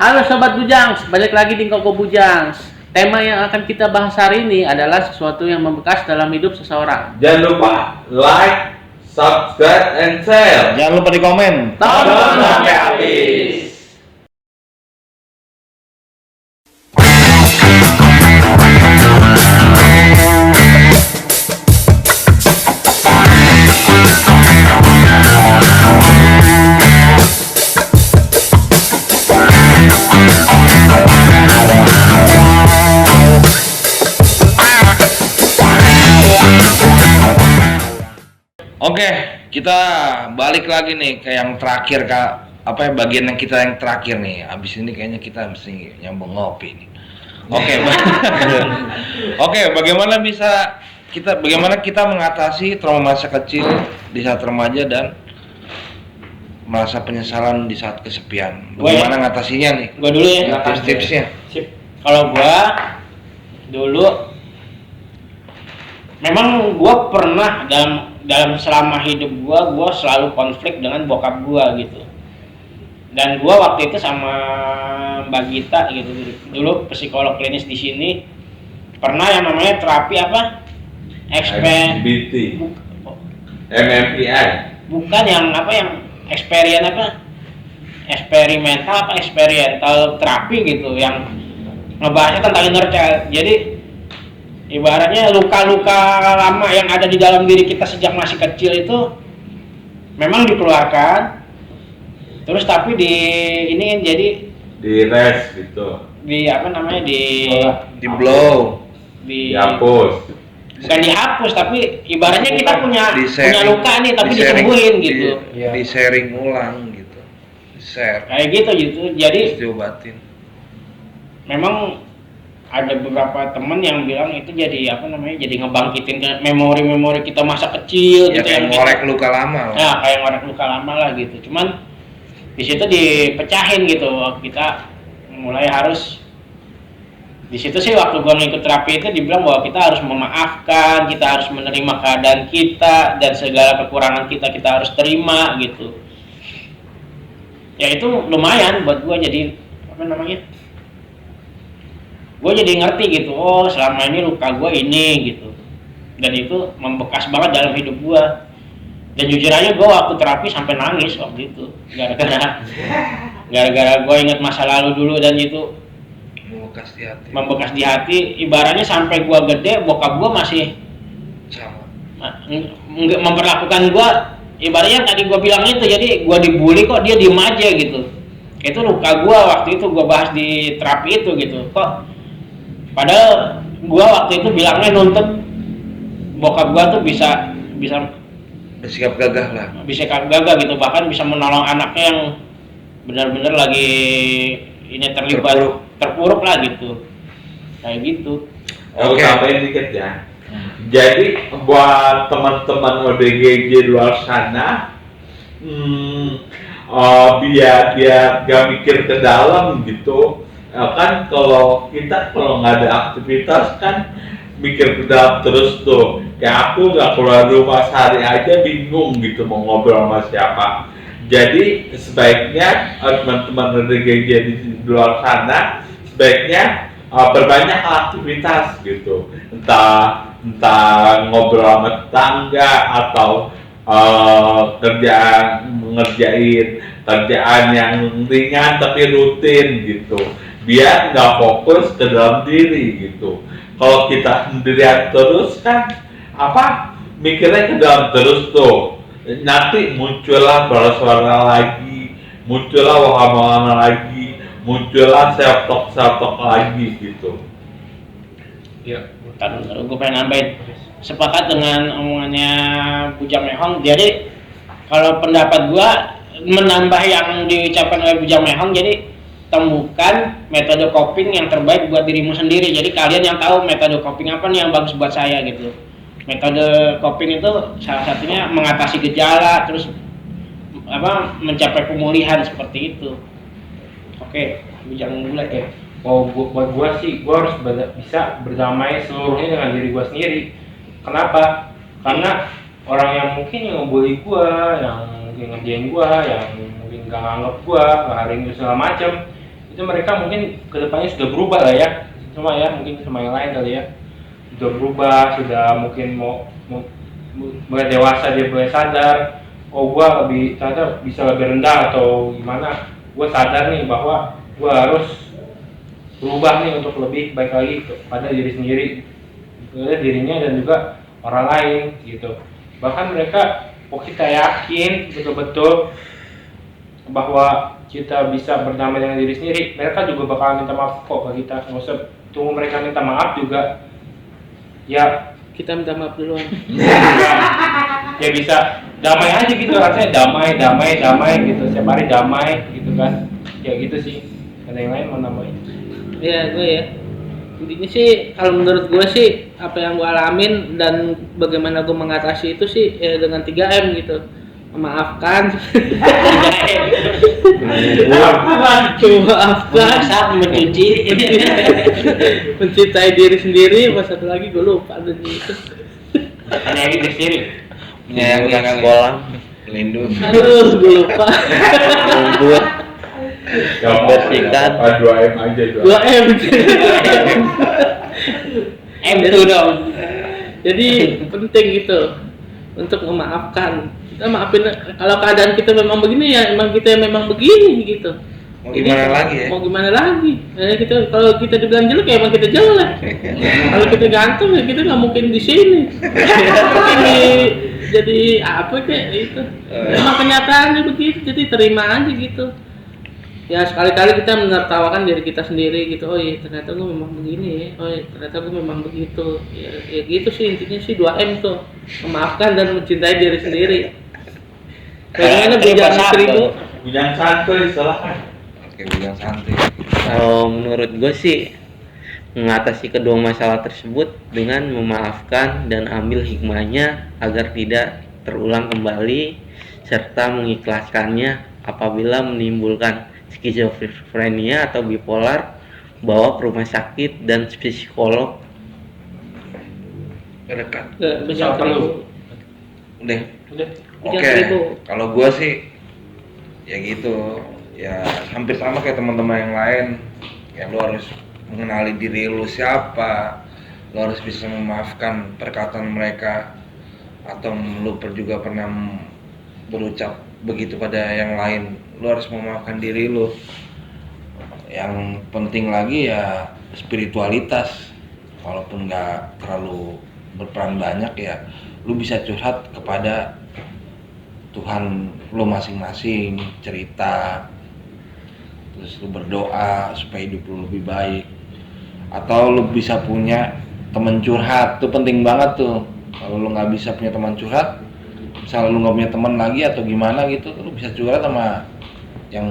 Halo Sobat Bujangs, balik lagi di Koko Bujangs. Tema yang akan kita bahas hari ini adalah sesuatu yang membekas dalam hidup seseorang. Jangan lupa like, subscribe, and share. Jangan lupa di komen. Tonton sampai habis. Oke, kita balik lagi nih ke yang terakhir, Kak. Apa ya, bagian yang kita yang terakhir nih. Abis ini kayaknya kita mesti nyambung ngopi nih. Oke. Oke, bagaimana kita mengatasi trauma masa kecil di saat remaja dan merasa penyesalan di saat kesepian. Bagaimana ngatasinya nih? Gua dulu ya. Tips-tipsnya. Sip. Kalau gua dulu memang gua pernah dalam selama hidup gua selalu konflik dengan bokap gua gitu. Dan gua waktu itu sama Mbak Gita gitu, dulu psikolog klinis di sini, pernah yang namanya terapi apa? MBT, MMPI. Bukan yang apa, yang eksperimental terapi gitu, yang ngebahasnya tentang inner child. Jadi ibaratnya luka-luka lama yang ada di dalam diri kita sejak masih kecil itu memang dikeluarkan, terus tapi jadi Di res gitu. dihapus, bukan dihapus, tapi ibaratnya kita punya luka nih tapi disembuhin gitu. Di sharing ulang gitu. Share. Kayak gitu. Jadi Diobatin. memang ada beberapa temen yang bilang itu jadi jadi ngebangkitin memori-memori kita masa kecil Ya, gitu, kayak ngorek luka lama lah. Ya, kayak ngorek luka lama lah gitu. Cuman di situ dipecahin gitu. Kita mulai harus di situ sih, waktu gua ngikut terapi itu dibilang bahwa kita harus memaafkan, kita harus menerima keadaan kita dan segala kekurangan kita harus terima gitu. Ya itu lumayan buat gua, jadi gue jadi ngerti gitu, oh selama ini luka gue ini gitu, dan itu membekas banget dalam hidup gue. Dan jujur aja gue waktu terapi sampai nangis waktu itu, gara-gara gue inget masa lalu dulu, dan itu membekas di hati. Ibaratnya sampai gue gede, bokap gue masih Sama. memperlakukan gue ibaratnya tadi gue bilang itu. Jadi gue dibully kok dia diem aja gitu. Itu luka gue waktu itu gue bahas di terapi itu gitu. Kok padahal gua waktu itu bilangnya nuntut bokap gua tuh bisa Bersikap gagah lah. bisa gagah gitu, bahkan bisa menolong anaknya yang benar-benar lagi ini terpuruk lah gitu, kayak gitu. Oke, tambahin dikit ya. Jadi buat teman-teman ODGJ di luar sana, biar gak mikir ke dalam gitu. Kan kalau nggak ada aktivitas kan mikir ke dalam terus tuh. Kayak aku nggak keluar rumah sehari aja bingung gitu mau ngobrol sama siapa. Jadi sebaiknya teman-teman ODGJ di luar sana sebaiknya berbanyak aktivitas gitu. Entah ngobrol sama tetangga atau ngerjain kerjaan yang ringan tapi rutin gitu, biar nggak fokus ke dalam diri gitu. Kalau kita sendirian terus kan mikirnya ke dalam terus tuh, nanti muncullah suara lagi, muncullah wahana lagi, muncullah self talk lagi gitu. Iya, gue pengen nambahin, sepakat dengan omongannya Bujang Mehong. Jadi kalau pendapat gue menambah yang diucapkan oleh Bujang Mehong, jadi temukan metode coping yang terbaik buat dirimu sendiri. Jadi kalian yang tahu metode coping apa nih yang bagus buat saya gitu. Metode coping itu salah satunya mengatasi gejala, terus mencapai pemulihan seperti itu. Oke, Bujang mulai ya. Buat gua sih, gua harus bisa berdamai seluruhnya dengan diri gua sendiri. Kenapa? Karena orang yang mungkin yang ngebully gua, yang mungkin ngerjain gua, yang mungkin gak nganggep gua, gak hari ini segala macem, itu mereka mungkin kedepannya sudah berubah lah ya, cuma ya mungkin sama yang lain kali ya, sudah berubah, sudah mungkin mau mulai dewasa, dia mulai sadar, oh gua lebih ternyata bisa lebih rendah atau gimana, gua sadar nih bahwa gua harus berubah nih untuk lebih baik lagi kepada diri sendiri, kepada dirinya dan juga orang lain gitu. Bahkan mereka, kita yakin betul-betul bahwa kita bisa berdamai dengan diri sendiri, mereka juga bakal minta maaf kok ke kita. Nggak usah tunggu mereka minta maaf juga, ya Kita minta maaf duluan. ya bisa damai aja gitu, rasanya damai gitu, setiap hari damai gitu kan, ya gitu sih. Ada yang lain mau nambahin? Iya, gue ya. Intinya sih kalau menurut gue sih apa yang gue alamin dan bagaimana gue mengatasi itu sih ya dengan 3M gitu. Memaafkan, memaafkan, Memasak, mencuci. mencintai diri sendiri. Pas satu lagi gue lupa ada itu. Hanya diri sendiri. Menyayangi Pulang kali. sekolah, Lindung. Aduh, gue lupa. ngumpul, bersihkan. 2M aja itu. 2M. M tuh dong. Jadi penting gitu untuk memaafkan. Kita maafin kalau keadaan kita memang begini ya, emang kita memang begini gitu. Mau gimana lagi ya? Mau gimana lagi? Kita kalau kita dibilang jelek ya emang kita jelek. Kalau kita ganteng ya kita nggak mungkin di sini. Ini jadi apa kayak itu? Emang kenyataannya begitu, jadi terima aja gitu. Ya sekali-kali kita menertawakan diri kita sendiri gitu. Oh iya ternyata gue memang begini ya. Oh iya ternyata gue memang begitu. Ya gitu sih intinya sih 2M tuh. Memaafkan dan mencintai diri sendiri. Bagaimana bujang seribu? Bujang santuy silahkan. Oke, bilang santai. Kalau menurut gue sih mengatasi kedua masalah tersebut dengan memaafkan dan ambil hikmahnya agar tidak terulang kembali serta mengikhlaskannya apabila menimbulkan skizofrenia atau bipolar, bawa ke rumah sakit dan psikolog. Dekat. Bujang seribu. Udah. Udah. Oke, Bujang seribu. kalau gua sih ya gitu, ya hampir sama kayak teman-teman yang lain. Ya lu harus mengenali diri lu siapa, lu harus bisa memaafkan perkataan mereka, atau lu juga pernah berucap begitu pada yang lain. Lu harus memaafkan diri lu. Yang penting lagi ya spiritualitas, walaupun nggak terlalu berperan banyak ya, lu bisa curhat kepada Tuhan lu masing-masing, cerita, terus lu berdoa supaya hidup lu lebih baik, atau lu bisa punya teman curhat. Itu penting banget tuh. Kalau lu nggak bisa punya teman curhat, misalnya lu nggak punya teman lagi atau gimana gitu, lu bisa curhat sama yang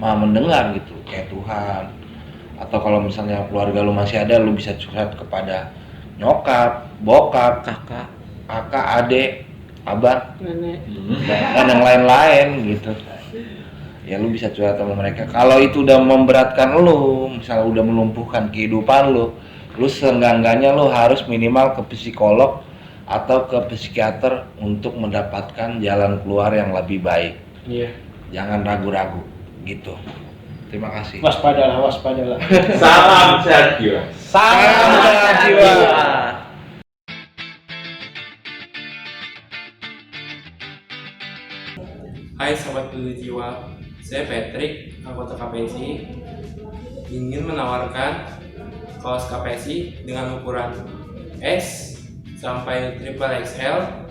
maha mendengar gitu, kayak Tuhan. Atau kalau misalnya keluarga lu masih ada, lu bisa curhat kepada nyokap, bokap, kakak, adik, abang, Nenek. dan yang lain-lain gitu. Ya lu bisa curhat sama mereka. Kalau itu udah memberatkan lu, misalnya udah melumpuhkan kehidupan lu seenggak-enggaknya lu harus minimal ke psikolog atau ke psikiater untuk mendapatkan jalan keluar yang lebih baik. Iya. Jangan ragu-ragu gitu. Terima kasih. Waspadalah. Salam sehat jiwa. Salam sehat jiwa. Hai Sobat Peduli Jiwa, saya Patrick, anggota KPSI, ingin menawarkan kaos KPSI dengan ukuran S sampai triple XL.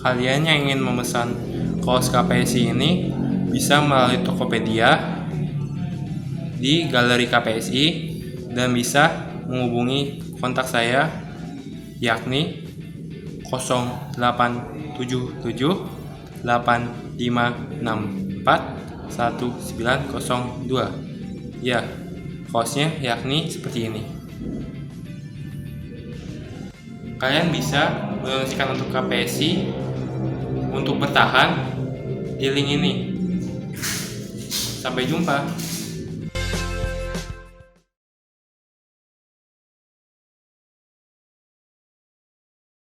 Kalian yang ingin memesan kaos KPSI ini bisa melalui Tokopedia di Galeri KPSI dan bisa menghubungi kontak saya yakni 0877 8564 1902. Ya, kaosnya yakni seperti ini. Kalian bisa mendonasikan untuk KPSI untuk bertahan di link ini. Sampai jumpa.